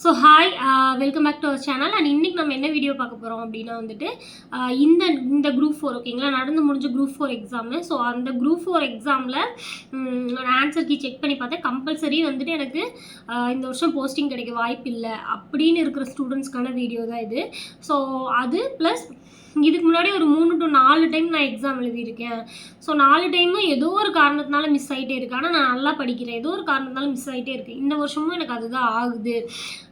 So hi, welcome back to our channel. And இன்றைக்கி நம்ம என்ன வீடியோ பார்க்க போகிறோம் அப்படின்னா வந்துட்டு இந்த குரூப் 4 ஓகேங்களா, நடந்து முடிஞ்ச குரூப் 4 எக்ஸாமு. ஸோ அந்த குரூப் 4 எக்ஸாமில் நான் ஆன்சர் கீ செக் பண்ணி பார்த்தேன். கம்பல்சரி வந்துட்டு எனக்கு இந்த வருஷம் போஸ்டிங் கிடைக்க வாய்ப்பு இல்லை அப்படின்னு இருக்கிற ஸ்டூடெண்ட்ஸ்க்கான வீடியோ தான் இது. ஸோ அது ப்ளஸ் இதுக்கு முன்னாடி ஒரு 3 to 4 டைம் நான் எக்ஸாம் எழுதியிருக்கேன். ஸோ 4 டைமும் ஏதோ ஒரு காரணத்தினால மிஸ் ஆகிட்டே இருக்கு. ஆனால் நான் நல்லா படிக்கிறேன், ஏதோ ஒரு காரணத்தினால மிஸ் ஆகிட்டே இருக்குது. இந்த வருஷமும் எனக்கு அதுதான் ஆகுது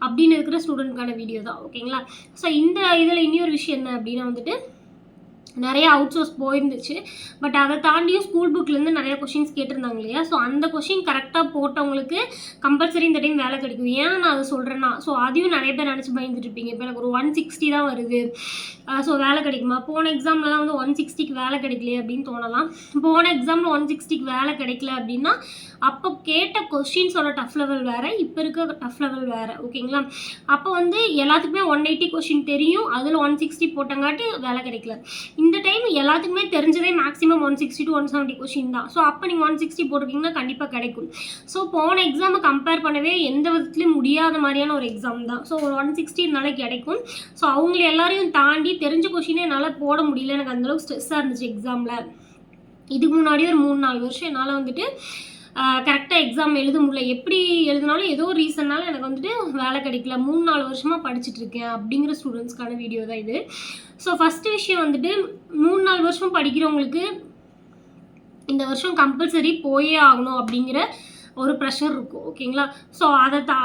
அப்படின்னு இருக்கிற ஸ்டூடெண்ட்கான வீடியோ தான் ஓகேங்களா. ஸோ இந்த இதில் இன்னொரு விஷயம் என்ன அப்படின்னா வந்துட்டு நிறைய அவுட் சோர்ஸ் போயிருந்துச்சு. பட் அதை தாண்டியும் ஸ்கூல் புக்லேருந்து நிறைய கொஷின்ஸ் கேட்டிருந்தாங்க இல்லையா. ஸோ அந்த கொஷின் கரெக்டாக போட்டவங்களுக்கு கம்பல்சரி இந்த டைம் வேலை கிடைக்கும். ஏன் நான் அதை சொல்கிறேன்னா, ஸோ அதையும் நிறைய பேர் நினச்சி பயந்துட்டு இருப்பீங்க. இப்போ எனக்கு ஒரு 160 தான் வருது, ஸோ வேலை கிடைக்குமா? போன எக்ஸாம்லலாம் வந்து 160க்கு வேலை கிடைக்கலையே அப்படின்னு தோணலாம். போன எக்ஸாமில் 160க்கு வேலை கிடைக்கல அப்படின்னா அப்போ கேட்ட கொஷின்ஸோட டஃப் லெவல் வேறு, இப்போ இருக்க டஃப் லெவல் வேறு ஓகேங்களா. அப்போ வந்து எல்லாத்துக்குமே 180 கொஷின் தெரியும், அதில் 160 போட்டங்காட்டி வேலை கிடைக்கல. இந்த டைம் எல்லாத்துக்குமே தெரிஞ்சதே மேக்ஸிமம் 160 to 170 கொஷின் தான். ஸோ அப்போ நீங்கள் 160 போட்டிருக்கீங்கன்னா கண்டிப்பாக கிடைக்கும். ஸோ போன எக்ஸாமை கம்பேர் பண்ணவே எந்த விதத்துலையும் முடியாத மாதிரியான ஒரு எக்ஸாம் தான். ஸோ ஒரு 160 கிடைக்கும். ஸோ அவங்கள எல்லாரையும் தாண்டி தெரிஞ்ச கொஷினே என்னால் போட முடியல. எனக்கு அந்தளவுக்கு ஸ்ட்ரெஸ்ஸாக இருந்துச்சு எக்ஸாமில். இதுக்கு முன்னாடி ஒரு 3-4 வருஷம் என்னால் வந்துட்டு கரெக்டாக எக்ஸாம் எழுத முடியல. எப்படி எழுதினாலும் ஏதோ ஒரு ரீசன்னால எனக்கு வந்துட்டு வேலை கிடைக்கல. 3-4 வருஷமாக படிச்சுட்ருக்கேன் அப்படிங்கிற ஸ்டூடெண்ட்ஸ்க்கான வீடியோ தான் இது. ஸோ ஃபஸ்ட்டு விஷயம் வந்துட்டு 3-4 வருஷம் படிக்கிறவங்களுக்கு இந்த வருஷம் கம்பல்சரி போயே ஆகணும் அப்படிங்கிற ஒரு ப்ரெஷர் இருக்கும் ஓகேங்களா. ஸோ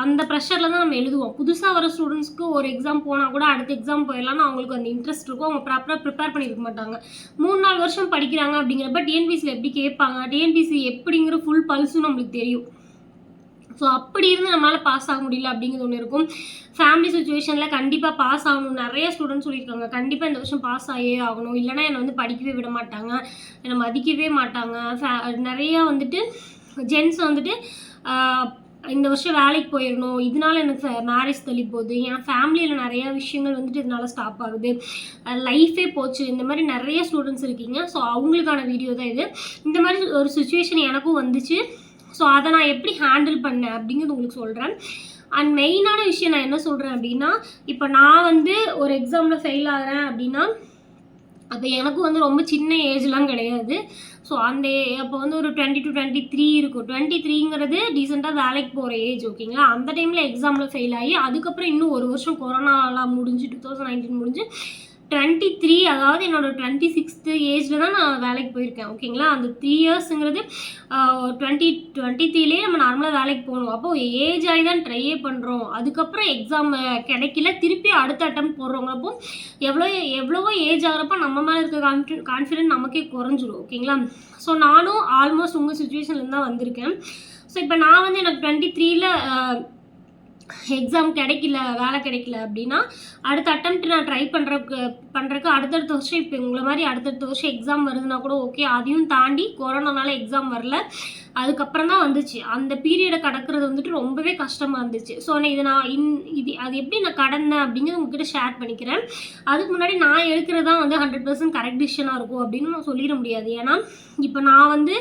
அந்த ப்ரெஷரில் தான் நம்ம எழுதுவோம். புதுசாக வர ஸ்டூடெண்ட்ஸ்க்கு ஒரு எக்ஸாம் போனால் கூட அடுத்த எக்ஸாம் போயிடலாம்னு அவங்களுக்கு அந்த இன்ட்ரெஸ்ட் இருக்கும். அவங்க ப்ராப்பராக ப்ரிப்பேர் பண்ணியிருக்க மாட்டாங்க. 3-4 வருஷம் படிக்கிறாங்க அப்படிங்கிறப்ப டிஎன்பிசியில் எப்படி கேட்பாங்க, டிஎன்பிசி எப்படிங்கிற ஃபுல் பல்ஸும் நம்மளுக்கு தெரியும். ஸோ அப்படி இருந்து நம்மளால் பாஸ் ஆக முடியல அப்படிங்கிறது ஒன்று இருக்கும். ஃபேமிலி சுச்சுவேஷனில் கண்டிப்பாக பாஸ் ஆகணும். நிறைய ஸ்டூடெண்ட்ஸ் சொல்லியிருக்காங்க, கண்டிப்பாக இந்த வருஷம் பாஸ் ஆகியே ஆகணும், இல்லைனா என்னை வந்து படிக்கவே விட மாட்டாங்க, என்னை மதிக்கவே மாட்டாங்க. நிறையா வந்துட்டு ஜென்ஸ் வந்துட்டு இந்த வருஷம் வேலைக்கு போயிடணும், இதனால எனக்கு மேரேஜ் தள்ளி போகுது, என் ஃபேமிலியில் நிறையா விஷயங்கள் வந்துட்டு இதனால ஸ்டாப் ஆகுது, லைஃபே போச்சு, இந்த மாதிரி நிறைய ஸ்டூடெண்ட்ஸ் இருக்கீங்க. ஸோ அவங்களுக்கான வீடியோ தான் இது. இந்த மாதிரி ஒரு சுச்சுவேஷன் எனக்கும் வந்துச்சு. ஸோ அதை நான் எப்படி ஹேண்டில் பண்ணேன் அப்படிங்கிறது உங்களுக்கு சொல்கிறேன். அண்ட் மெயினான விஷயம் நான் என்ன சொல்கிறேன் அப்படின்னா, இப்போ நான் வந்து ஒரு எக்ஸாமில் ஃபெயில் ஆகிறேன் அப்படின்னா அப்போ எனக்கும் வந்து ரொம்ப சின்ன ஏஜ்லாம் கிடையாது. ஸோ அப்போ வந்து ஒரு 20 to 23 இருக்கும். 23ங்கிறது டீசெண்டாக வேலைக்கு போகிற ஏஜ் ஓகேங்களா. அந்த டைமில் எக்ஸாமில் ஃபெயில் ஆகி அதுக்கப்புறம் இன்னும் ஒரு வருஷம் கொரோனாலாம் முடிஞ்சு 2019 முடிஞ்சு 23, அதாவது என்னோட 26th ஏஜில் தான் நான் வேலைக்கு போயிருக்கேன் ஓகேங்களா. அந்த 3 இயர்ஸுங்கிறது 2023லேயே நம்ம நார்மலாக வேலைக்கு போகணும். அப்போது ஏஜ் ஆகி தான் ட்ரையே பண்ணுறோம். அதுக்கப்புறம் எக்ஸாம் கிடைக்கல, திருப்பி அடுத்த அட்டம் போடுறவங்களப்போ எவ்வளவோ ஏஜ் ஆகிறப்ப நம்ம மேலே இருக்க கான்ஃபிடென்ட் நமக்கே குறைஞ்சிடும் ஓகேங்களா. ஸோ நானும் ஆல்மோஸ்ட் உங்கள் சுச்சுவேஷன்லேருந்து தான் வந்திருக்கேன். ஸோ இப்போ நான் வந்து எனக்கு 23ல் எக்ஸாம் கிடைக்கல, வேலை கிடைக்கல அப்படின்னா அடுத்த அட்டம்ப்ட் நான் ட்ரை பண்ணுறக்கு அடுத்தடுத்த வருஷம் இப்போ உங்களை மாதிரி அடுத்தடுத்த வருஷம் எக்ஸாம் வருதுன்னா கூட ஓகே. அதையும் தாண்டி கொரோனானால எக்ஸாம் வரல, அதுக்கப்புறம் தான் வந்துச்சு. அந்த பீரியடை கடக்கிறது வந்துட்டு ரொம்பவே கஷ்டமாக இருந்துச்சு. ஸோ நான் அது எப்படி நான் கடந்தேன் அப்படிங்கிறது உங்ககிட்ட ஷேர் பண்ணிக்கிறேன். அதுக்கு முன்னாடி நான் எடுக்கிறது தான் வந்து 100% கரெக்ட் டிசிஷனாக இருக்கும் அப்படின்னு நான் சொல்லிட முடியாது. ஏன்னா இப்போ நான் வந்து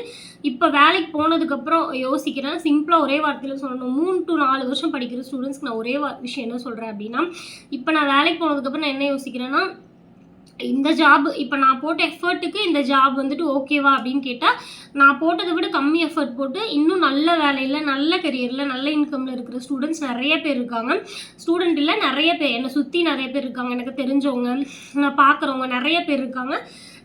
இப்போ வேலைக்கு போனதுக்கப்புறம் யோசிக்கிறேன். சிம்பிளாக ஒரே வார்த்தையில் சொல்லணும், 3 to 4 வருஷம் படிக்கிற ஸ்டூடெண்ட்ஸ்க்கு நான் ஒரே விஷயம் என்ன சொல்கிறேன் அப்படின்னா, இப்போ நான் வேலைக்கு போனதுக்கப்புறம் நான் என்ன யோசிக்கிறேன்னா, இந்த ஜாப் இப்போ நான் போட்ட எஃபர்ட்டுக்கு இந்த ஜாப் வந்துட்டு ஓகேவா அப்படின்னு கேட்டால், நான் போட்டதை விட கம்மி எஃபர்ட் போட்டு இன்னும் நல்ல வேலையில், நல்ல கரியரில், நல்ல இன்கமில் இருக்கிற ஸ்டூடெண்ட்ஸ் நிறைய பேர் இருக்காங்க. ஸ்டூடெண்ட் இல்லை, நிறைய பேர் என்னை சுற்றி நிறைய பேர் இருக்காங்க, எனக்கு தெரிஞ்சவங்க, நான் பார்க்குறவங்க நிறைய பேர் இருக்காங்க.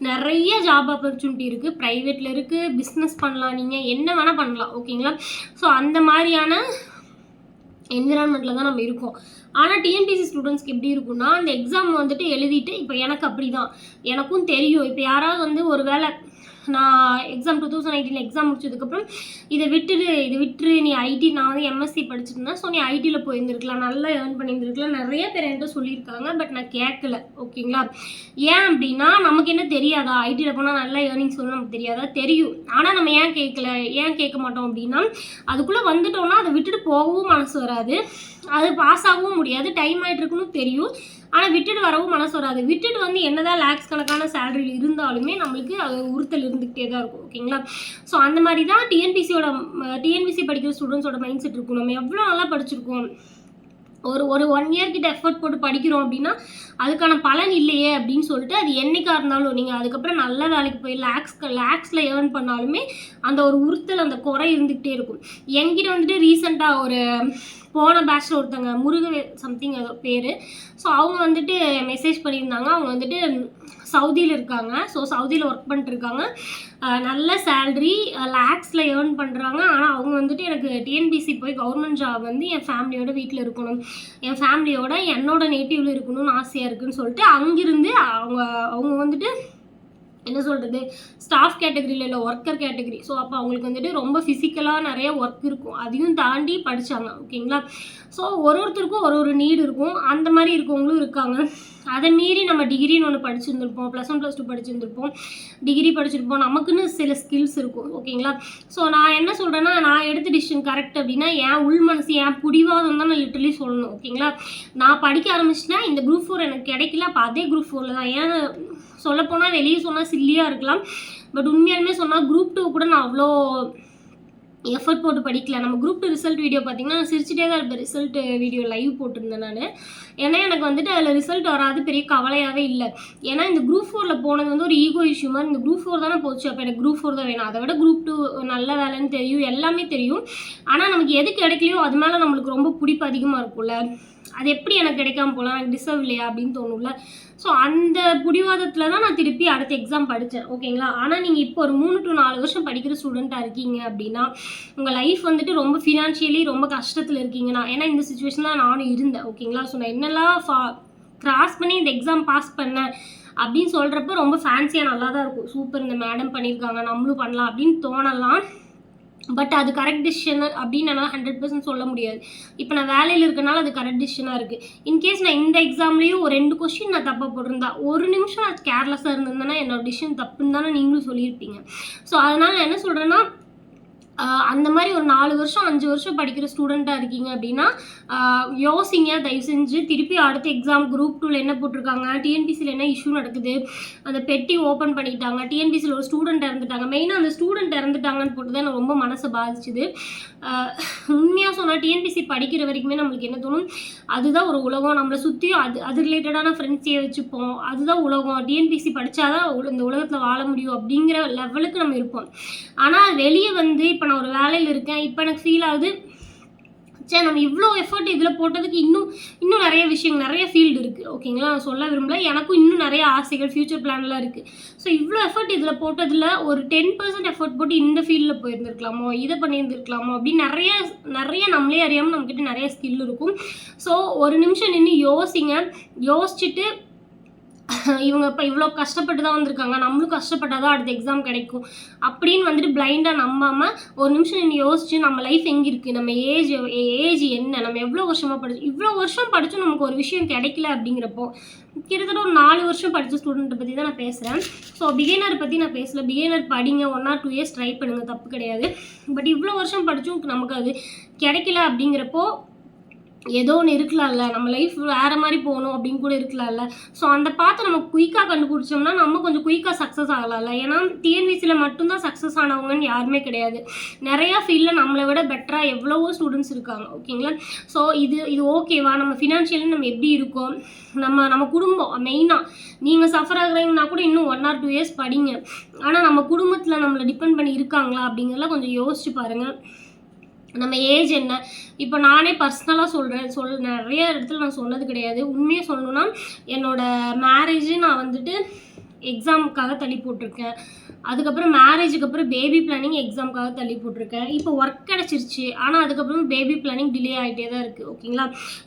நிறைய ஜாப் ஆப்பர்ச்சுனிட்டி இருக்குது, ப்ரைவேட்டில் இருக்குது, பிஸ்னஸ் பண்ணலாம், நீங்கள் என்ன வேணால் பண்ணலாம் ஓகேங்களா. ஸோ அந்த மாதிரியான என்விரான்மெண்ட்டில் தான் நம்ம இருக்கோம். ஆனால் டிஎன்பிசி ஸ்டூடெண்ட்ஸ்க்கு எப்படி இருக்குன்னா, அந்த எக்ஸாம் வந்துட்டு எழுதிட்டு இப்போ எனக்கு அப்படி தான், எனக்கும் தெரியும். இப்போ யாராவது வந்து ஒரு வேளை நான் எக்ஸாம் 2019 எக்ஸாம் முடிச்சதுக்கப்புறம் இதை விட்டுரு நீ ஐடி, நான் வந்து எம்எஸ்சி படிச்சுருந்தேன், ஸோ நீ ஐடியில் போயிருந்துருக்கலாம், நல்லா ஏர்ன் பண்ணியிருந்துருக்கலாம், நிறைய பேர் என்கிட்ட சொல்லியிருக்காங்க. பட் நான் கேட்கல ஓகேங்களா. ஏன் அப்படின்னா நமக்கு என்ன தெரியாதா, ஐடியில் போனால் நல்லா ஏர்னிங்ஸ் வரும் நமக்கு தெரியாதா, தெரியும். ஆனால் நம்ம ஏன் கேட்க மாட்டோம் அப்படின்னா, அதுக்குள்ளே வந்துட்டோம்னா அதை விட்டுட்டு போகவும் மனசு வராது, அது பாஸ் ஆகவும் முடியாது, டைம் ஆகிட்டு இருக்குன்னு தெரியும். ஆனால் விட்டுட்டு வரவும் மனசு வராது. விட்டுட்டு வந்து என்னதான் லேக்ஸ் கணக்கான சேலரி இருந்தாலுமே நம்மளுக்கு அது உறுத்தல் இருந்துக்கிட்டே தான் இருக்கும் ஓகேங்களா. ஸோ அந்த மாதிரி தான் டிஎன்பிசி படிக்கிற ஸ்டூடெண்ட்ஸோட மைண்ட் செட் இருக்கும். நம்ம எவ்வளோ நல்லா படிச்சிருக்கோம், ஒரு ஒரு 1 இயர் கிட்ட எஃபர்ட் போட்டு படிக்கிறோம் அப்படின்னா அதுக்கான பலன் இல்லையே அப்படின்னு சொல்லிட்டு அது என்னைக்கா இருந்தாலும் நீங்கள் அதுக்கப்புறம் நல்ல வேலைக்கு போய் லேக்ஸில் ஏர்ன் பண்ணாலுமே அந்த ஒரு உறுத்தல் அந்த குறை இருந்துக்கிட்டே இருக்கும். என்கிட்ட வந்துட்டு ரீசெண்டாக ஒரு போன பேட்சில் ஒருத்தங்க முருகவே சம்திங் அது பேர். ஸோ அவங்க வந்துட்டு மெசேஜ் பண்ணியிருந்தாங்க. அவங்க வந்துட்டு சவுதியில் இருக்காங்க. ஸோ சவுதியில் ஒர்க் பண்ணிட்டுருக்காங்க. நல்ல சேல்ரி லேக்ஸில் ஏர்ன் பண்ணுறாங்க. ஆனால் அவங்க வந்துட்டு எனக்கு டிஎன்பிசி போய் கவர்மெண்ட் ஜாப் வந்து என் ஃபேமிலியோட வீட்டில் இருக்கணும், என் ஃபேமிலியோட என்னோட நேட்டிவில் இருக்கணும்னு ஆசையாக இருக்குதுன்னு சொல்லிட்டு அங்கிருந்து அவங்க வந்துட்டு என்ன சொல்கிறது, ஸ்டாஃப் கேட்டகரியில் இல்லை, ஒர்க்கர் கேட்டகரி. ஸோ அப்போ அவங்களுக்கு வந்துட்டு ரொம்ப ஃபிசிக்கலாக நிறைய ஒர்க் இருக்கும், அதையும் தாண்டி படித்தாங்க. ஓகேங்களா. ஸோ ஒருத்தருக்கும் ஒரு நீடு இருக்கும். அந்த மாதிரி இருக்கவங்களும் இருக்காங்க. அதை மீறி நம்ம டிகிரின்னு ஒன்று படிச்சிருந்துருப்போம், +1 +2 படிச்சிருந்துருப்போம், டிகிரி படிச்சிருப்போம், நமக்குன்னு சில ஸ்கில்ஸ் இருக்கும். ஓகேங்களா. ஸோ நான் என்ன சொல்கிறேன்னா, நான் எடுத்த டிசிஷன் கரெக்ட் அப்படின்னா என் உள் மனசு என் பிடிவாதம் தான் நான் லிட்டரலி சொல்லணும். ஓகேங்களா. நான் படிக்க ஆரம்பிச்சிட்டேன், இந்த குரூப் 4 எனக்கு கிடைக்கல, அப்போ அதே குரூப் 4 தான். ஏன் சொல்லப்போனால் வெளியே சொன்னால் சில்லியாக இருக்கலாம், பட் உண்மையாலுமே சொன்னால் குரூப் 2 கூட நான் அவ்வளோ எஃபர்ட் போட்டு படிக்கல. நம்ம குரூப் 2 ரிசல்ட் வீடியோ பார்த்தீங்கன்னா நான் சிரிச்சிட்டே தான் இருப்பேன். ரிசல்ட் வீடியோ லைவ் போட்டிருந்தேன் நான். ஏன்னா எனக்கு வந்துட்டு அதில் ரிசல்ட் வராது பெரிய கவலையாகவே இல்லை. ஏன்னா இந்த குரூப் 4 போனது வந்து ஒரு ஈகோ இஷ்யூ மாதிரி. இந்த குரூப் 4 தானே போச்சு, அப்போ எனக்கு குரூப் 4 தான் வேணும். அதை விட குரூப் 2 நல்ல வேலைன்னு தெரியும், எல்லாமே தெரியும். ஆனால் நமக்கு எது கிடைக்கலையோ அது மேலே நம்மளுக்கு ரொம்ப பிடிப்பு அதிகமாக இருக்கும்ல. அது எப்படி எனக்கு கிடைக்காம போகலாம், எனக்கு டிசர்வ் இல்லையா அப்படின்னு தோணும்ல. ஸோ அந்த பிடிவாதத்தில் தான் நான் திருப்பி அடுத்த எக்ஸாம் படித்தேன். ஓகேங்களா. ஆனால் நீங்கள் இப்போ ஒரு 3 to 4 வருஷம் படிக்கிற ஸ்டூடெண்ட்டாக இருக்கீங்க அப்படின்னா உங்கள் லைஃப் வந்துட்டு ரொம்ப ஃபினான்ஷியலி ரொம்ப கஷ்டத்தில் இருக்கீங்கன்னா, ஏன்னா இந்த சுச்சுவேஷனில் நானும் இருந்தேன். ஓகேங்களா. ஸோ நான் என்னெல்லாம் கிராஸ் பண்ணி இந்த எக்ஸாம் பாஸ் பண்ணேன் அப்படின்னு சொல்கிறப்ப ரொம்ப ஃபேன்சியாக நல்லா தான் இருக்கும். சூப்பர், இந்த மேடம் பண்ணியிருக்காங்க, நம்மளும் பண்ணலாம் அப்படின்னு தோணலாம். பட் அது கரெக்ட் டிசிஷன் அப்படின்னு என்னால் 100% சொல்ல முடியாது. இப்போ நான் வேலையில் இருக்கனால அது கரெக்ட் டிசிஷனாக இருக்குது. இன்கேஸ் நான் இந்த எக்ஸாம்லேயும் ஒரு 2 கொஸ்டின் நான் தப்பாக போட்டிருந்தா, ஒரு நிமிஷம் நான் கேர்லெஸ்ஸாக இருந்திருந்தேன்னா என்னோட டிசிஷன் தப்புன்னு தானே நீங்களும் சொல்லியிருப்பீங்க. ஸோ அதனால் நான் என்ன சொல்கிறேன்னா, அந்த மாதிரி ஒரு 4 வருஷம் 5 வருஷம் படிக்கிற ஸ்டூடெண்ட்டாக இருக்கீங்க அப்படின்னா யோசிங்க தயவு செஞ்சு. திருப்பி அடுத்த எக்ஸாம் குரூப் 2ல் என்ன போட்டிருக்காங்க, டிஎன்பிசியில் என்ன இஷ்யூ நடக்குது, அந்த பெட்டி ஓப்பன் பண்ணிட்டாங்க, டிஎன்பிசியில் ஒரு ஸ்டூடெண்ட் இறந்துட்டாங்க, மெயினாக அந்த ஸ்டூடெண்ட் இறந்துட்டாங்கன்னு போட்டு தான் எனக்கு ரொம்ப மனசை பாதிச்சுது. உண்மையாக சொன்னால் டிஎன்பிசி படிக்கிற வரைக்குமே நம்மளுக்கு என்ன தோணும், அதுதான் ஒரு உலகம், நம்மளை சுற்றியும் அது ரிலேட்டடான ஃப்ரெண்ட்ஸையே வச்சுப்போம், அதுதான் உலகம், டிஎன்பிசி படித்தாதான் இந்த உலகத்தில் வாழ முடியும் அப்படிங்கிற லெவலுக்கு நம்ம இருப்போம். ஆனால் வெளியே வந்து இப்போ நான் ஒரு வேலையில் இருக்கேன், இப்போ எனக்கு ஃபீல் ஆகுது, சரி நம்ம இவ்வளோ எஃபர்ட் இதில் போட்டதுக்கு இன்னும் நிறைய விஷயங்கள், நிறைய ஃபீல்டு இருக்குது. ஓகேங்களா. நான் சொல்ல விரும்பல, எனக்கும் இன்னும் நிறைய ஆசைகள், ஃப்யூச்சர் பிளான்லாம் இருக்குது. ஸோ இவ்வளோ எஃபர்ட் இதில் போட்டதில் ஒரு 10% எஃபர்ட் போட்டு இந்த ஃபீல்டில் போயிருந்துருக்கலாமோ, இதை பண்ணியிருந்துருக்கலாமோ அப்படின்னு நிறைய நம்மளே அறியாமல் நம்மக்கிட்ட நிறைய ஸ்கில் இருக்கும். ஸோ ஒரு நிமிஷம் நின்று யோசிச்சுட்டு இவங்க இப்போ இவ்வளோ கஷ்டப்பட்டு தான் வந்திருக்காங்க, நம்மளும் கஷ்டப்பட்டால் தான் அடுத்த எக்ஸாம் கிடைக்கும் அப்படின்னு வந்துட்டு பிளைண்டாக நம்பாமல் ஒரு நிமிஷம் நீங்கள் யோசிச்சு நம்ம லைஃப் எங்கே இருக்குது, நம்ம ஏஜ் என்ன, நம்ம எவ்வளோ வருஷமாக இவ்வளோ வருஷம் படித்தும் நமக்கு ஒரு விஷயம் கிடைக்கல அப்படிங்கிறப்போ, கிட்டத்தட்ட ஒரு 4 வருஷம் படித்த ஸ்டூடெண்ட்டை பற்றி தான் நான் பேசுகிறேன். ஸோ பிகினர் பற்றி நான் பேசல. பிகினர் படிங்க, 1 or 2 years ட்ரை பண்ணுங்கள், தப்பு கிடையாது. பட் இவ்வளோ வருஷம் படித்தும் நமக்கு அது கிடைக்கல அப்படிங்கிறப்போ ஏதோ ஒன்று இருக்கலாம்ல, நம்ம லைஃப் வேறு மாதிரி போகணும் அப்படின்னு கூட இருக்கலாம்ல. ஸோ அந்த பார்த்து நம்ம குயிக்காக கண்டுபிடிச்சோம்னா நம்ம கொஞ்சம் குயிக்காக சக்ஸஸ் ஆகலாம்ல. ஏன்னா டிஎன்பிசியில் மட்டும்தான் சக்ஸஸ் ஆனவங்கன்னு யாருமே கிடையாது. நிறையா ஃபீல்டில் நம்மளை விட பெட்டராக எவ்வளவோ ஸ்டூடெண்ட்ஸ் இருக்காங்க. ஓகேங்களா. ஸோ இது ஓகேவா, நம்ம ஃபினான்ஷியலி நம்ம எப்படி இருக்கோம், நம்ம குடும்பம் மெயினாக நீங்கள் சஃபர் ஆகுறீங்கன்னா கூட இன்னும் 1 or 2 years படிங்க. ஆனால் நம்ம குடும்பத்தில் நம்மளை டிபெண்ட் பண்ணி இருக்காங்களா அப்படிங்கிறதெல்லாம் கொஞ்சம் யோசிச்சு பாருங்கள். நம்ம ஏஜ் என்ன, இப்போ நானே பர்சனலாக சொல்கிறேன், நிறைய இடத்துல நான் சொன்னது கிடையாது. உண்மையாக சொல்லணுன்னா என்னோடய மேரேஜு நான் வந்துட்டு எக்ஸாமுக்காக தள்ளி போட்டிருக்கேன். அதுக்கப்புறம் மேரேஜுக்கு அப்புறம் பேபி பிளானிங் எக்ஸாமுக்காக தள்ளி போட்டிருக்கேன். இப்போ ஒர்க் கிடச்சிருச்சு, ஆனால் அதுக்கப்புறம் பேபி பிளானிங் டிலே ஆகிட்டே தான் இருக்குது. ஓகேங்களா.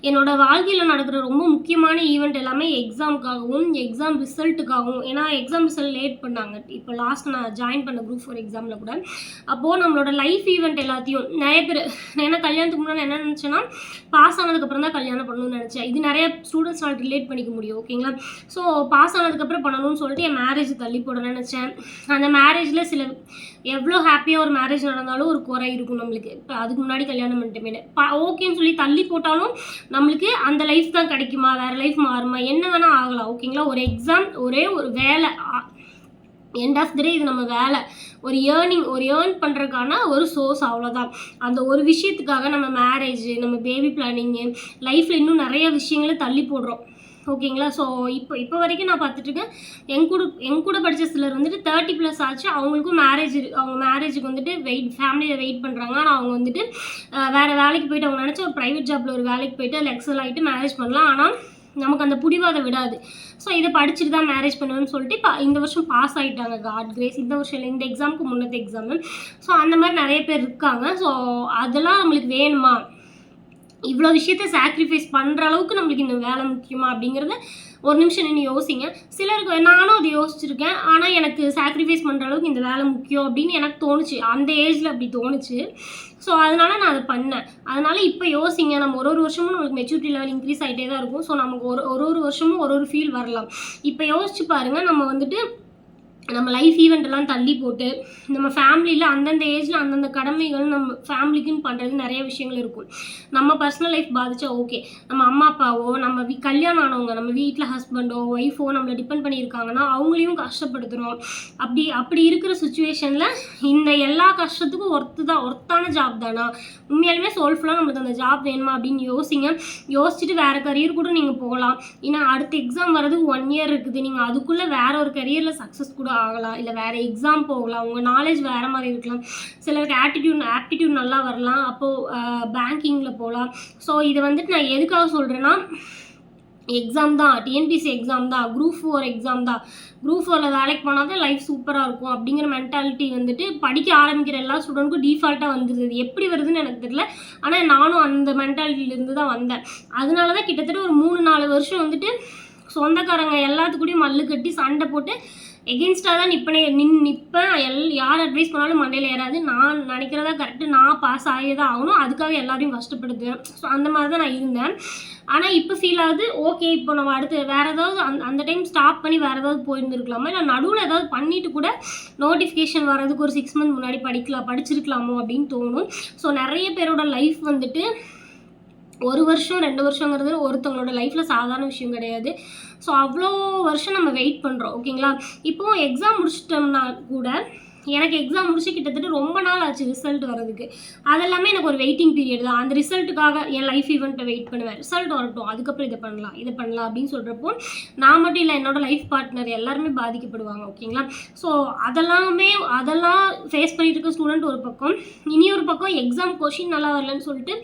என்னோடய வாழ்க்கையில் நடக்கிற ரொம்ப முக்கியமான ஈவெண்ட் எல்லாமே எக்ஸாமுக்காகவும் எக்ஸாம் ரிசல்ட்டுக்காகவும். ஏன்னா எக்ஸாம் ரிசல்ட் லேட் பண்ணாங்க இப்போ லாஸ்ட் நான் ஜாயின் பண்ண குரூப் 4 எக்ஸாமில் கூட. அப்போது நம்மளோட லைஃப் ஈவெண்ட் எல்லாத்தையும் நிறைய பேர், ஏன்னா கல்யாணத்துக்கு முன்னாடி என்ன நினச்சேன்னா பாஸ் ஆனதுக்கப்புறம் தான் கல்யாணம் பண்ணணும்னு நினச்சேன். இது நிறைய ஸ்டூடெண்ட்ஸ்னால் ரிலேட் பண்ணிக்க முடியும். ஓகேங்களா. ஸோ பாஸ் ஆனதுக்கப்புறம் பண்ணணும்னு சொல்லிட்டு என் மேரேஜ் தள்ளி போட நினச்சேன். அந்த மேரேஜில் எவ்வளோ ஹாப்பியாக ஒரு மேரேஜ் நடந்தாலும் ஒரு குறை இருக்கும் நம்மளுக்கு. இப்போ அதுக்கு முன்னாடி கல்யாணம் பண்ணிட்டோமே ஓகேன்னு சொல்லி தள்ளி போட்டாலும் நம்மளுக்கு அந்த லைஃப் தான் கிடைக்குமா, வேறு லைஃப் மாறுமா, என்ன வேணால் ஆகலாம். ஓகேங்களா. ஒரு எக்ஸாம், ஒரே ஒரு வேலை, எண்ட் ஆஃப் த டே இது நம்ம வேலை, ஒரு ஏர்ன் பண்ணுறதுக்கான ஒரு சோர்ஸ், அவ்வளோதான். அந்த ஒரு விஷயத்துக்காக நம்ம மேரேஜ், நம்ம பேபி பிளானிங்கு, லைஃப்பில் இன்னும் நிறைய விஷயங்களை தள்ளி போடுறோம். ஓகேங்களா? ஸோ இப்போ வரைக்கும் நான் பார்த்துட்ருக்கேன். என் கூட படித்த சிலர் வந்துட்டு 30+ ஆச்சு, அவங்களுக்கும் அவங்க மேரேஜுக்கு வந்துட்டு ஃபேமிலியில் வெயிட் பண்ணுறாங்க. ஆனால் அவங்க வந்துட்டு வேறு வேலைக்கு போயிட்டு, அவங்க நினச்ச ஒரு ப்ரைவேட் ஜாப்பில் ஒரு வேலைக்கு போயிட்டு அதில் எக்ஸல் ஆகிட்டு மேரேஜ் பண்ணலாம். ஆனால் நமக்கு அந்த பிடிவாத விடாது. ஸோ இதை படிச்சுட்டு தான் மேரேஜ் பண்ணுவேன்னு சொல்லிட்டு இந்த வருஷம் பாஸ் ஆகிட்டாங்க, காட் கிரேஸ். இந்த வருஷம் இல்லை, இந்த எக்ஸாமுக்கு முன்னത്തെ எக்ஸாமு. ஸோ அந்த மாதிரி நிறைய பேர் இருக்காங்க. ஸோ அதெல்லாம் நம்மளுக்கு வேணுமா, இவ்வளோ விஷயத்த சாக்ரிஃபைஸ் பண்ணுற அளவுக்கு நம்மளுக்கு இந்த வேலை முக்கியமா அப்படிங்கிறத ஒரு நிமிஷம் நின்று யோசிங்க. சிலருக்கு நானும் அதை யோசிச்சிருக்கேன். ஆனால் எனக்கு சாக்ரிஃபைஸ் பண்ணுற அளவுக்கு இந்த வேலை முக்கியம் அப்படின்னு எனக்கு தோணுச்சு, அந்த ஏஜில் அப்படி தோணுச்சு. ஸோ அதனால் நான் அதை பண்ணேன். அதனால் இப்போ யோசிங்க, நம்ம ஒரு வருஷமும் நம்மளுக்கு மெச்சூரிட்டி லெவல் இன்க்ரீஸ் ஆகிட்டே தான் இருக்கும். ஸோ நமக்கு ஒரு வருஷமும் ஒரு ஃபீல் வரலாம். இப்போ யோசிச்சு பாருங்கள், நம்ம வந்துட்டு நம்ம லைஃப் ஈவெண்ட்டெல்லாம் தள்ளி போட்டு நம்ம ஃபேமிலியில் அந்தந்த ஏஜில் அந்தந்த கடமைகள் நம்ம ஃபேமிலிக்குன்னு பண்ணுறது நிறைய விஷயங்கள் இருக்கும். நம்ம பர்சனல் லைஃப் பாதிச்சா ஓகே, நம்ம அம்மா அப்பாவோ, நம்ம கல்யாணம் ஆனவங்க, நம்ம வீட்டில் ஹஸ்பண்டோ ஒய்ஃபோ நம்மளை டிபெண்ட் பண்ணியிருக்காங்கன்னா அவங்களையும் கஷ்டப்படுத்துகிறோம். அப்படி இருக்கிற சுச்சுவேஷனில் இந்த எல்லா கஷ்டத்துக்கும் ஒர்த்தான ஜாப் தானா, உண்மையாலுமே சோல்ஃபுல்லாக நம்மளுக்கு அந்த ஜாப் வேணுமா அப்படின்னு யோசிங்க. யோசிச்சுட்டு வேறு கரியர் கூட நீங்கள் போகலாம். ஏன்னா அடுத்த எக்ஸாம் வர்றதுக்கு 1 இயர் இருக்குது. நீங்கள் அதுக்குள்ளே வேற ஒரு கரியரில் சக்ஸஸ் கூட ஆகலாம், இல்லை வேறு எக்ஸாம் போகலாம், உங்கள் நாலேஜ் வேறு மாதிரி இருக்கலாம். சிலருக்கு ஆப்டிடியூட் நல்லா வரலாம், அப்போது பேங்கிங்கில் போகலாம். ஸோ இதை வந்துட்டு நான் எதுக்காக சொல்கிறேன்னா, எக்ஸாம் தான், டிஎன்பிசி எக்ஸாம் தான், குரூப் 4 எக்ஸாம் தான், குரூப் 4ல் வேலைக்கு போனால் தான் லைஃப் சூப்பராக இருக்கும் அப்படிங்கிற மென்டாலிட்டி வந்துட்டு படிக்க ஆரம்பிக்கிற எல்லா ஸ்டூடெண்ட்க்கும் டிஃபால்ட்டாக வந்துடுது. எப்படி வருதுன்னு எனக்கு தெரியல, ஆனால் நானும் அந்த மென்டாலிட்டியிலேருந்து தான் வந்தேன். அதனால தான் கிட்டத்தட்ட ஒரு 3-4 வருஷம் வந்துட்டு சொந்தக்காரங்க எல்லாத்துக்கூடையும் மல்லு கட்டி சண்டை போட்டு எகென்ஸ்டாக தான் நிற்பேன். யார் அட்வைஸ் பண்ணாலும் மண்டையில் ஏறாது, நான் நினைக்கிறதா கரெக்டு, நான் பாஸ் ஆகி தான் ஆகணும், அதுக்காக எல்லாரையும் கஷ்டப்படுத்துவேன். ஸோ அந்த மாதிரி தான் நான் இருந்தேன். ஆனால் இப்போ ஃபீல் ஆகுது, ஓகே இப்போ நம்ம அடுத்து வேறு ஏதாவது அந்த டைம் ஸ்டாப் பண்ணி வேறு ஏதாவது போயிருந்துருக்கலாமா, இல்லை நடுவில் ஏதாவது பண்ணிவிட்டு கூட நோட்டிஃபிகேஷன் வர்றதுக்கு ஒரு 6 மந்த் முன்னாடி படிச்சிருக்கலாமோ அப்படின்னு தோணும். ஸோ நிறைய பேரோட லைஃப் வந்துட்டு 1 வருஷம் 2 வருஷங்கிறது ஒருத்தவங்களோட லைஃப்பில் சாதாரண விஷயம் கிடையாது. ஸோ அவ்வளோ வருஷம் நம்ம வெயிட் பண்ணுறோம். ஓகேங்களா? இப்போது எக்ஸாம் முடிச்சிட்டோம்னா கூட, எனக்கு எக்ஸாம் முடிச்சு கிட்டத்தட்ட ரொம்ப நாள் ஆச்சு ரிசல்ட் வர்றதுக்கு. அதெல்லாமே எனக்கு ஒரு வெயிட்டிங் பீரியட் தான். அந்த ரிசல்ட்டுக்காக என் லைஃப் ஈவெண்ட்டை வெயிட் பண்ணுவேன். ரிசல்ட் வரட்டும், அதுக்கப்புறம் இதை பண்ணலாம் அப்படின்னு சொல்கிறப்போ நான் மட்டும் இல்லை, என்னோடய லைஃப் பார்ட்னர் எல்லாருமே பாதிக்கப்படுவாங்க. ஓகேங்களா? ஸோ அதெல்லாம் ஃபேஸ் பண்ணிட்டு இருக்க ஸ்டூடெண்ட் ஒரு பக்கம், இனி ஒரு பக்கம் எக்ஸாம் கொஷின் நல்லா வரலன்னு சொல்லிட்டு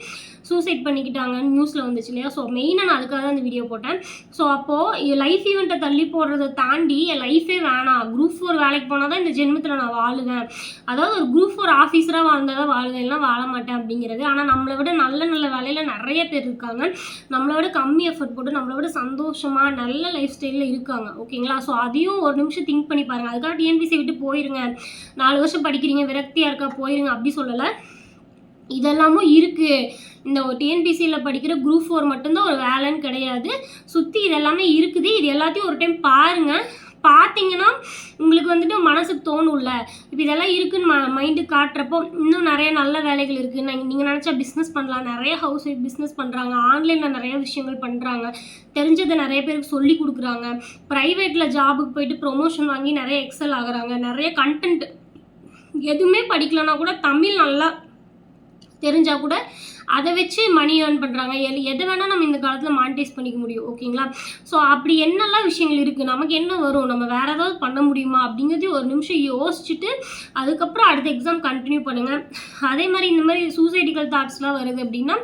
சூசைட் பண்ணிக்கிட்டாங்கன்னு நியூஸில் வந்துச்சு இல்லையா? ஸோ மெயினாக நான் அதுக்காக தான் இந்த வீடியோ போட்டேன். ஸோ அப்போது லைஃப் ஈவெண்ட்டை தள்ளி போடுறதை தாண்டி என் லைஃபே வேணாம், குரூப் 4 வேலைக்கு போனால் தான் இந்த ஜென்மத்தில் நான் வாழுவேன், அதாவது ஒரு குரூப் 4 ஆஃபீஸராக வாழ்ந்தால் தான் வாழுவேன், எல்லாம் வாழ மாட்டேன் அப்படிங்கிறது. ஆனால் நம்மளை விட நல்ல வேலையில் நிறைய பேர் இருக்காங்க, நம்மளை விட கம்மி எஃபர்ட் போட்டு நம்மளை விட சந்தோஷமாக நல்ல லைஃப் ஸ்டைலில் இருக்காங்க. ஓகேங்களா? ஸோ அதையும் ஒரு நிமிஷம் திங்க் பண்ணி பாருங்கள். அதுக்காக டிஎன்பிசி விட்டு போயிருங்க, 4 வருஷம் படிக்கிறீங்க விரக்தியாக இருக்கா போயிருங்க அப்படி சொல்லலை. இதெல்லாமும் இருக்குது. இந்த டிஎன்பிசியில் படிக்கிற குரூப் 4 மட்டும்தான் ஒரு வேலைன்னு கிடையாது, சுற்றி இதெல்லாமே இருக்குது. இது எல்லாத்தையும் ஒரு டைம் பாருங்கள். பார்த்தீங்கன்னா உங்களுக்கு வந்துட்டு மனசுக்கு தோணும்ல, இப்போ இதெல்லாம் இருக்குன்னு மைண்டுக்கு காட்டுறப்போ இன்னும் நிறைய நல்ல வேலைகள் இருக்குது. நீங்கள் நினச்சா பிஸ்னஸ் பண்ணலாம், நிறைய ஹவுஸ் ஒய்ஃப் பிஸ்னஸ் பண்ணுறாங்க, ஆன்லைனில் நிறைய விஷயங்கள் பண்ணுறாங்க, தெரிஞ்சதை நிறைய பேருக்கு சொல்லி கொடுக்குறாங்க, ப்ரைவேட்டில் ஜாபுக்கு போயிட்டு ப்ரொமோஷன் வாங்கி நிறைய எக்ஸல் ஆகுறாங்க, நிறைய கண்டென்ட் எதுவுமே படிக்கலன்னா கூட தமிழ் நல்லா தெரிஞ்சால் கூட அதை வச்சு மணி ஏர்ன் பண்ணுறாங்க. எதை வேணால் நம்ம இந்த காலத்தில் மானிட்டைஸ் பண்ணிக்க முடியும். ஓகேங்களா? ஸோ அப்படி என்னெல்லாம் விஷயங்கள் இருக்குது, நமக்கு என்ன வரும், நம்ம வேறு ஏதாவது பண்ண முடியுமா அப்படிங்கிறது ஒரு நிமிஷம் யோசிச்சுட்டு அதுக்கப்புறம் அடுத்த எக்ஸாம் கண்டினியூ பண்ணுங்கள். அதே மாதிரி இந்த மாதிரி சூசைடிக்கல் தாட்ஸ்லாம் வருது அப்படின்னா,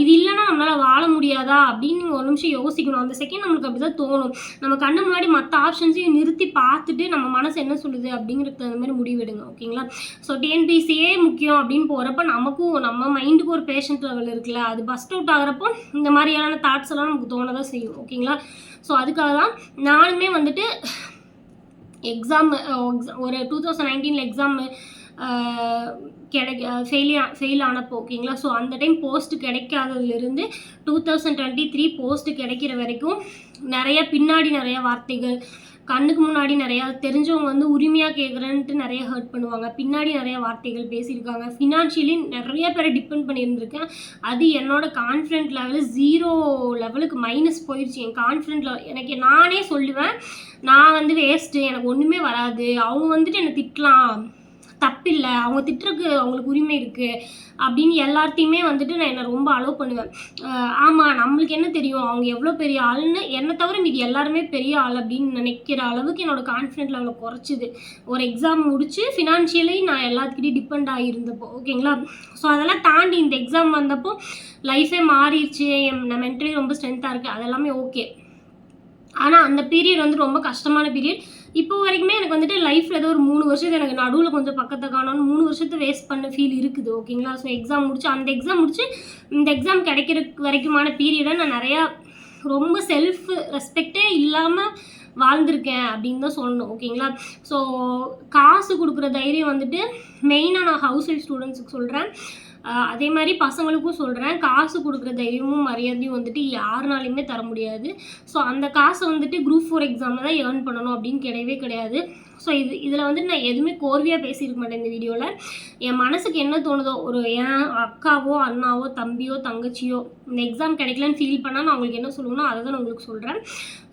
இது இல்லைன்னா நம்மளால் வாழ முடியாதா அப்படின்னு நீங்கள் ஒரு நிமிஷம் யோசிக்கணும். அந்த செகண்ட் நம்மளுக்கு அப்படி தான் தோணும். நம்ம கண்ணு முன்னாடி மற்ற ஆப்ஷன்ஸையும் நிறுத்தி பார்த்துட்டு நம்ம மனசு என்ன சொல்லுது அப்படிங்கிறது அந்த மாதிரி முடிவெடுங்க. ஓகேங்களா? ஸோ டிஎன்பிசியே முக்கியம் அப்படின்னு போகிறப்ப நமக்கும் நம்ம மைண்டுக்கு ஒரு பேஷண்ட் லெவல் இருக்குல்ல, அது பஸ்ட் அவுட் ஆகிறப்போ இந்த மாதிரியான தாட்ஸ் எல்லாம் நமக்கு தோணதான் செய்யும். ஓகேங்களா? ஸோ அதுக்காக தான் நானுமே வந்துட்டு எக்ஸாம் ஒரு 2019 எக்ஸாம் ஃபெயில் ஆனப்போ, ஓகேங்களா? ஸோ அந்த டைம் போஸ்ட் கிடைக்காததுலேருந்து 2023 போஸ்ட்டு கிடைக்கிற வரைக்கும் நிறைய வார்த்தைகள், கண்ணுக்கு முன்னாடி நிறையா தெரிஞ்சவங்க வந்து உரிமையாக கேட்குறேன்ட்டு நிறைய ஹர்ட் பண்ணுவாங்க, பின்னாடி நிறைய வார்த்தைகள் பேசியிருக்காங்க, ஃபினான்ஷியலி நிறைய பேரை டிபெண்ட் பண்ணியிருந்திருக்கேன். அது என்னோட கான்ஃபிடென்ட் லெவலு 0 லெவலுக்கு மைனஸ் போயிடுச்சு. என் கான்ஃபிடென்ட் லெவல் எனக்கு நானே சொல்லுவேன், நான் வந்து வேஸ்ட்டு, எனக்கு ஒன்றுமே வராது, அவங்க வந்துட்டு என்னை திட்டலாம், தப்பில்லை, அவங்க திட்டுறதுக்கு அவங்களுக்கு உரிமை இருக்குது அப்படின்னு எல்லாத்தையுமே வந்துட்டு நான் என்னை ரொம்ப அலோவ் பண்ணுவேன். ஆமாம், நம்மளுக்கு என்ன தெரியும் அவங்க எவ்வளோ பெரிய ஆள்னு, என்னை தவிர மீதி எல்லாருமே பெரிய ஆள் அப்படின்னு நினைக்கிற அளவுக்கு என்னோடய கான்ஃபிடென்ட் லெவலை குறைச்சிது. ஒரு எக்ஸாம் முடிச்சு ஃபினான்ஷியலி நான் எல்லாத்துக்கிட்டையும் டிபெண்ட் ஆகியிருந்தப்போ, ஓகேங்களா. ஸோ அதெல்லாம் தாண்டி இந்த எக்ஸாம் வந்தப்போ லைஃபே மாறிடுச்சு, நான் மென்டலி ரொம்ப ஸ்ட்ரென்த்தாக இருக்குது, அதெல்லாமே ஓகே. ஆனால் அந்த பீரியட் வந்து ரொம்ப கஷ்டமான பீரியட். இப்போ வரைக்குமே எனக்கு வந்துட்டு லைஃப்பில் ஏதோ ஒரு 3 வருஷத்துக்கு எனக்கு நடுவில் கொஞ்சம் பக்கத்தை காணோன்னு 3 வருஷத்தை வேஸ்ட் பண்ண ஃபீல் இருக்குது, ஓகேங்களா. ஸோ எக்ஸாம் முடிச்சு அந்த எக்ஸாம் முடிச்சு இந்த எக்ஸாம் கிடைக்கிற வரைக்குமான பீரியடை நான் நிறையா ரொம்ப செல்ஃப் ரெஸ்பெக்டே இல்லாமல் வாழ்ந்திருக்கேன் அப்படின்னு தான் சொல்லணும், ஓகேங்களா. ஸோ காசு கொடுக்குற தைரியம் வந்துட்டு மெயினாக நான் ஹவுஸ் ஒய்ஃப் ஸ்டூடெண்ட்ஸுக்கு சொல்கிறேன், அதே மாதிரி பசங்களுக்கும் சொல்கிறேன். காசு கொடுக்குற தைரியமும் மரியாதையும் வந்துட்டு யாருனாலையுமே தர முடியாது. ஸோ அந்த காசை வந்துட்டு குரூப் 4 எக்ஸாமில் தான் ஏர்ன் பண்ணணும் அப்படின்னு கிடையவே கிடையாது. ஸோ இதில் வந்துட்டு நான் எதுவுமே கோர்வையாக பேசியிருக்க மாட்டேன் இந்த வீடியோவில். என் மனசுக்கு என்ன தோணுதோ, ஒரு என் அக்காவோ அண்ணாவோ தம்பியோ தங்கச்சியோ இந்த எக்ஸாம் கிடைக்கலன்னு ஃபீல் பண்ணால் நான் அவங்களுக்கு என்ன சொல்லுவேனோ அதை தான் நான் உங்களுக்கு சொல்கிறேன்.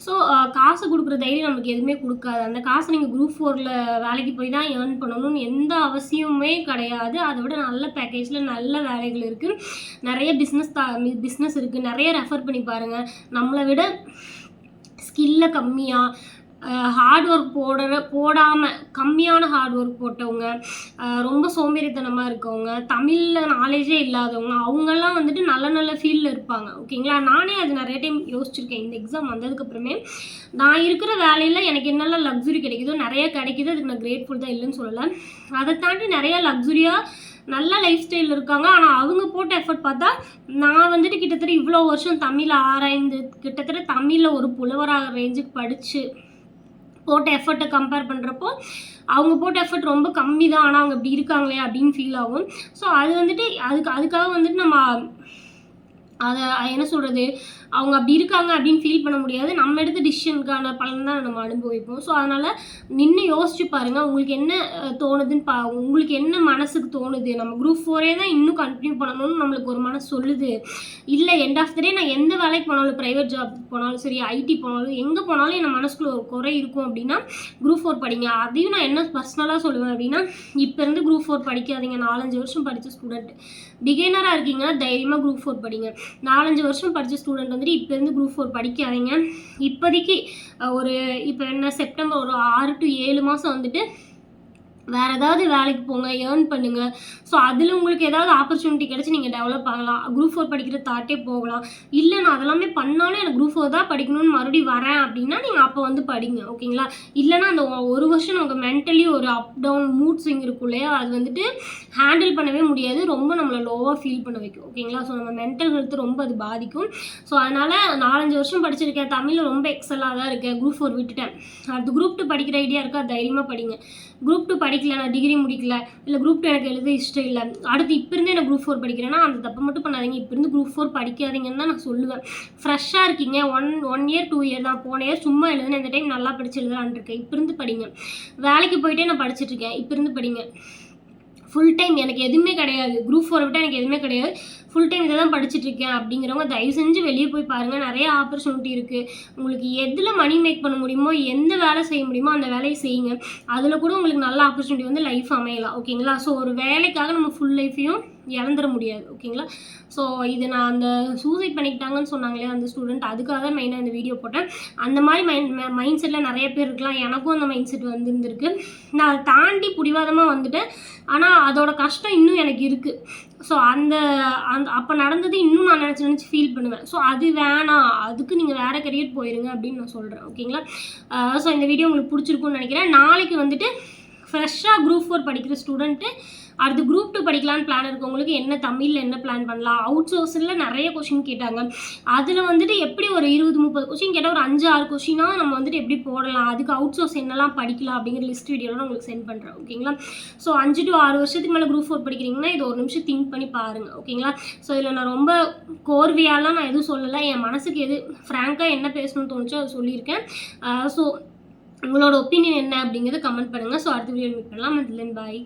ஸோ காசு கொடுக்குற தைரியம் நமக்கு எதுவுமே கொடுக்காது. அந்த காசை நீங்கள் குரூப் 4ல் வேலைக்கு போய் தான் ஏர்ன் பண்ணணும்னு எந்த அவசியமே கிடையாது. அதை விட நல்ல பேக்கேஜில் நல்ல வேலைகள் இருக்குது, நிறைய பிஸ்னஸ் இருக்குது, நிறைய ரெஃபர் பண்ணி பாருங்கள். நம்மளை விட ஸ்கில்லை கம்மியாக ஹார்ட் ஒர்க் போடாமல் கம்மியான ஹார்ட் ஒர்க் போட்டவங்க, ரொம்ப சோம்பேறித்தனமாக இருக்கவங்க, தமிழில் நாலேஜே இல்லாதவங்க, அவங்கெல்லாம் வந்துட்டு நல்ல நல்ல ஃபீல்டில் இருப்பாங்க, ஓகேங்களா. நானே அது நிறைய டைம் யோசிச்சிருக்கேன். இந்த எக்ஸாம் வந்ததுக்கப்புறமே நான் இருக்கிற வேலையில் எனக்கு என்னெல்லாம் லக்ஸுரி கிடைக்குதோ நிறைய கிடைக்குது, அதுக்கு நான் கிரேட்ஃபுல் தான், இல்லைன்னு சொல்லலை. அதை தாண்டி நிறைய லக்ஸுரியாக நல்ல லைஃப் ஸ்டைல் இருக்காங்க. ஆனால் அவங்க போட்ட எஃபர்ட் பார்த்தா நான் வந்துட்டு கிட்டத்தட்ட இவ்வளோ வருஷம் தமிழ் ஆராய்ந்து கிட்டத்தட்ட தமிழில் ஒரு புலவராக ரேஞ்சுக்கு படித்து போட்ட எஃபர்ட்டை கம்பேர் பண்ணுறப்போ அவங்க போட்ட எஃபர்ட் ரொம்ப கம்மி தான், ஆனால் அவங்க இப்படி இருக்காங்களே அப்படின்னு ஃபீல் ஆகும். ஸோ அது வந்துட்டு அதுக்காக வந்துட்டு நம்ம அதை என்ன சொல்கிறது, அவங்க அப்படி இருக்காங்க அப்படின்னு ஃபீல் பண்ண முடியாது. நம்ம எடுத்த டிசிஷனுக்கான பலன் தான் நம்ம அனுபவிப்போம். ஸோ அதனால் நின்று யோசிச்சு பாருங்கள், உங்களுக்கு என்ன தோணுதுன்னு உங்களுக்கு என்ன மனசுக்கு தோணுது. நம்ம குரூப் 4 தான் இன்னும் கண்டினியூ பண்ணணும்னு நம்மளுக்கு ஒரு மனசு சொல்லுது. இல்லை எண்ட் ஆஃப் த டே நான் எந்த வேலைக்கு போனாலும், ப்ரைவேட் ஜாப் போனாலும் சரி, ஐடி போனாலும், எங்கே போனாலும் என் மனசுக்குள்ள ஒரு குறை இருக்கும் அப்படின்னா குரூப் 4 படிங்க. அதையும் நான் என்ன பர்சனலாக சொல்லுவேன் அப்படின்னா, இப்போ இருந்து குரூப் 4 படிக்காதீங்க. 4-5 வருஷம் படித்த ஸ்டூடெண்ட் பிகினராக இருக்கீங்கன்னா தைரியமாக குரூப் 4 படிங்க. 4-5 வருஷம் படித்த ஸ்டூடெண்ட் வந்துட்டு இப்போ இருந்து குரூப் 4 படிக்காதீங்க. இப்போதைக்கு இப்போ என்ன செப்டம்பர் ஒரு 6 to 7 மாதம் வந்துட்டு வேறு ஏதாவது வேலைக்கு போங்க, ஏர்ன் பண்ணுங்கள். ஸோ அதில் உங்களுக்கு ஏதாவது ஆப்பர்ச்சுனிட்டி கிடச்சி நீங்கள் டெவலப் ஆகலாம். குரூப் 4 படிக்கிற தாட்டே போகலாம். இல்லை நான் அதெல்லாமே பண்ணாலும் எனக்கு குரூப் 4 தான் படிக்கணும்னு மறுபடியும் வரேன் அப்படின்னா நீங்கள் அப்போ வந்து படிங்க, ஓகேங்களா. இல்லைனா அந்த ஒரு வருஷம் நமக்கு மென்டலி ஒரு அப் டவுன் மூட் ஸ்விங் இருக்கும் இல்லையா, அது வந்துட்டு ஹேண்டில் பண்ணவே முடியாது, ரொம்ப நம்மளை லோவாக ஃபீல் பண்ண வைக்கும், ஓகேங்களா. ஸோ நம்ம மென்டல் ஹெல்த்து ரொம்ப அது பாதிக்கும். ஸோ அதனால் 4-5 வருஷம் படிச்சிருக்கேன், தமிழில் ரொம்ப எக்ஸலாக தான் இருக்கேன், குரூப் 4 விட்டுட்டேன், அடுத்து குரூப் 2 படிக்கிற ஐடியா இருக்கா, தைரியமாக படிங்க. குரூப் 2 படிக்கல, நான் டிகிரி முடிக்கல, இல்லை குரூப் 2 எனக்கு எழுத இஷ்டம் இல்லை, அடுத்து இப்போ இருந்தே நான் குரூப் 4 படிக்கிறேன்னா அந்த தப்பை மட்டும் பண்ணாதீங்க. இப்போ இருந்து குரூப் 4 படிக்காதீங்கன்னு தான் நான் சொல்லுவேன். ஃப்ரெஷ்ஷாக இருக்கீங்க, 1 year 2 year நான் போன இயர் சும்மா எழுதுனேன், இந்த டைம் நல்லா படித்து எழுதலான்னு இருக்கேன், இப்போ இருந்து படிங்க. வேலைக்கு போயிட்டே நான் படிச்சுட்ருக்கேன், இப்போ இருந்து படிங்க. ஃபுல் டைம் எனக்கு எதுவுமே கிடையாது, குரூப் 4 விட்டால் எனக்கு எதுவுமே கிடையாது, ஃபுல் டைம் இதை தான் படிச்சுட்ருக்கேன் அப்படிங்கிறவங்க தயவு செஞ்சு வெளியே போய் பாருங்கள். நிறைய ஆப்பர்ச்சுனிட்டி இருக்குது. உங்களுக்கு எதில் மணி மேக் பண்ண முடியுமோ, எந்த வேலை செய்ய முடியுமோ அந்த வேலையை செய்யுங்க. அதில் கூட உங்களுக்கு நல்ல ஆப்பர்ச்சுனிட்டி வந்து லைஃப் அமையலாம், ஓகேங்களா. ஸோ ஒரு வேலைக்காக நம்ம ஃபுல் லைஃப்பையும் இழந்துட முடியாது, ஓகேங்களா. ஸோ இது நான் அந்த சூசைட் பண்ணிக்கிட்டாங்கன்னு சொன்னாங்களே அந்த ஸ்டூடெண்ட், அதுக்காக தான் மெயினாக இந்த வீடியோ போட்டேன். அந்த மாதிரி மைண்ட் செட்டில் நிறைய பேர் இருக்கலாம், எனக்கும் அந்த மைண்ட் செட் வந்துருந்துருக்கு. நான் அதை தாண்டி பிடிவாதமாக வந்துட்டேன், ஆனால் அதோட கஷ்டம் இன்னும் எனக்கு இருக்குது. ஸோ அந்த அப்போ நடந்தது இன்னும் நான் நினச்சி ஃபீல் பண்ணுவேன். ஸோ அது வேணாம், அதுக்கு நீங்கள் வேறு கரியர் போயிருங்க அப்படின்னு நான் சொல்கிறேன், ஓகேங்களா. ஸோ இந்த வீடியோ உங்களுக்கு பிடிச்சிருக்குன்னு நினைக்கிறேன். நாளைக்கு வந்துட்டு ஃப்ரெஷ்ஷாக குரூப் 4 படிக்கிற ஸ்டூடெண்ட்டு அடுத்து குரூப் 2 படிக்கலான்னு பிளான் இருக்கவங்களுக்கு என்ன தமிழில் என்ன பிளான் பண்ணலாம், அவுட் சோர்ஸில் நிறைய கொஷின் கேட்டாங்க, அதில் வந்துட்டு எப்படி ஒரு 20-30 கொஷின் கேட்டால் ஒரு 5-6 கொஷினாக நம்ம வந்துட்டு எப்படி போடலாம், அதுக்கு அவுட் சோர்ஸ் என்னெல்லாம் படிக்கலாம் அப்படிங்கிற லிஸ்ட் வீடியோலாம் உங்களுக்கு சென்ட் பண்ணுறேன், ஓகேங்களா. ஸோ 5 to 6 வருஷத்துக்கு மேலே குரூப் 4 படிக்கிறீங்கன்னா இது ஒரு நிமிஷம் திங்க் பண்ணி பாருங்கள், ஓகேங்களா. ஸோ இதில் நான் ரொம்ப கோர்வையாலாம் நான் எதுவும் சொல்லலை, என் மனசுக்கு எது ஃப்ராங்காக என்ன பேசணும்னு தோணுச்சோ அதை சொல்லியிருக்கேன். ஸோ உங்களோட ஒப்பீனியன் என்ன அப்படிங்கிறத கமெண்ட் பண்ணுங்கள். ஸோ அடுத்த வீடியோ மீட் பண்ணலாம். And then bye.